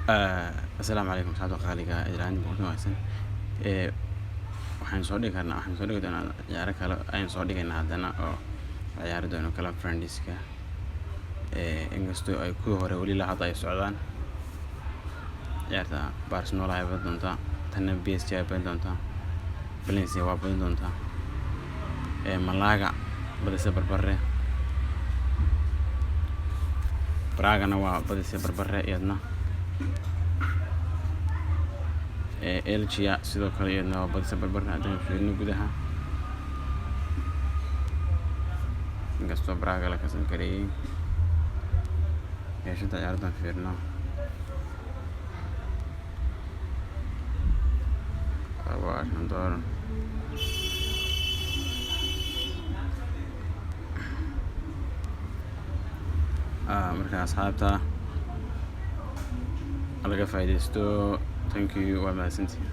السلام عليكم صاحبي qaaliga Iran boqolkiiba wanaagsan waxaan soo dhigi doonaa ciyaaro kale ayaan soo dhigaynaa haddana oo ciyaari doono kala friendska inkastoo ay kuwii hore weli la hadda ay socdaan ciyaarta Barcelona ay badan doontaa tanna PSG ay badan doontaa Valencia waa badan doontaa Malaga badisa barbare Bragana waa badisa barbare iyadna Elche sidoo kale iyadna waa badisa barbare haddana fiirino gudaha inkastoo Braga la kasan kareeyay yeeshada ciyaartan fiirino waa door marka asxaabta laga faa'iideysto thank you waa mahadsantihiin